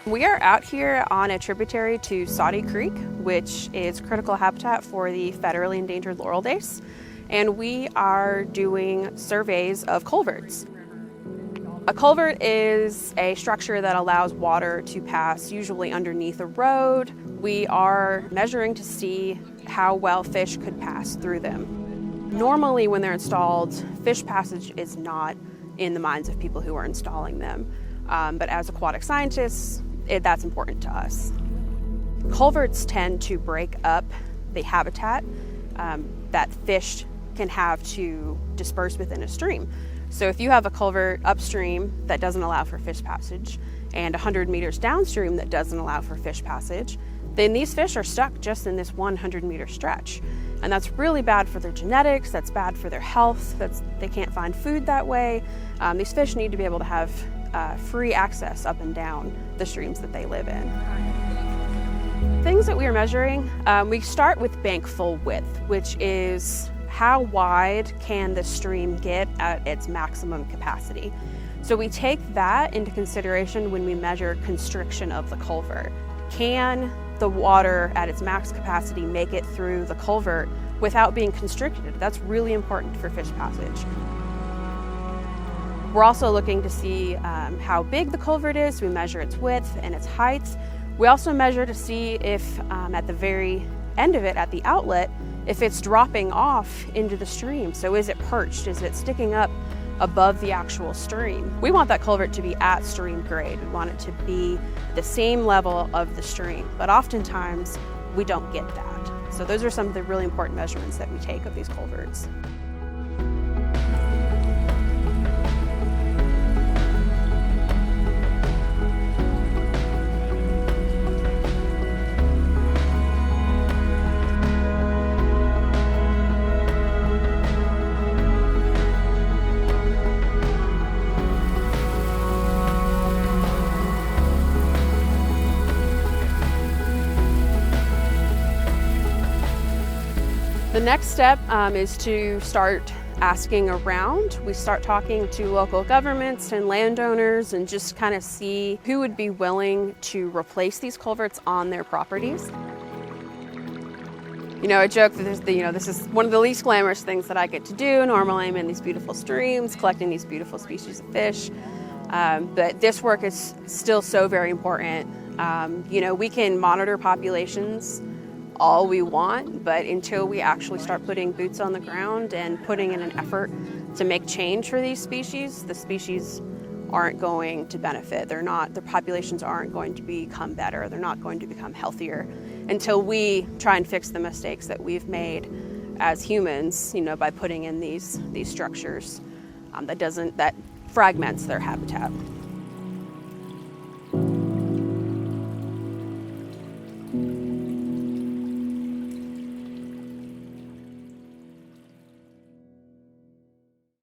We are out here on a tributary to Saudi Creek, which is critical habitat for the federally endangered laurel dace, and we are doing surveys of culverts. A culvert is a structure that allows water to pass, usually underneath a road. We are measuring to see how well fish could pass through them. Normally when they're installed, fish passage is not in the minds of people who are installing them, but as aquatic scientists, that's important to us. Culverts tend to break up the habitat that fish can have to disperse within a stream. So if you have a culvert upstream that doesn't allow for fish passage and 100 meters downstream that doesn't allow for fish passage, then these fish are stuck just in this 100-meter stretch. And that's really bad for their genetics, that's bad for their health, they can't find food that way. These fish need to be able to have free access up and down the streams that they live in. Things that we are measuring, we start with bank full width, which is how wide can the stream get at its maximum capacity. So we take that into consideration when we measure constriction of the culvert. Can the water at its max capacity make it through the culvert without being constricted? That's really important for fish passage. We're also looking to see how big the culvert is. We measure its width and its height. We also measure to see if at the very end of it, at the outlet, if it's dropping off into the stream. So is it perched? Is it sticking up above the actual stream? We want that culvert to be at stream grade. We want it to be the same level of the stream, but oftentimes we don't get that. So those are some of the really important measurements that we take of these culverts. The next step is to start asking around. We start talking to local governments and landowners and just kind of see who would be willing to replace these culverts on their properties. You know, I joke that this is one of the least glamorous things that I get to do. Normally I'm in these beautiful streams, collecting these beautiful species of fish. But this work is still so very important. You know, we can monitor populations all we want, but until we actually start putting boots on the ground and putting in an effort to make change for these species, the species aren't going to benefit. Their populations aren't going to become better. They're not going to become healthier until we try and fix the mistakes that we've made as humans, you know, by putting in these structures that fragments their habitat.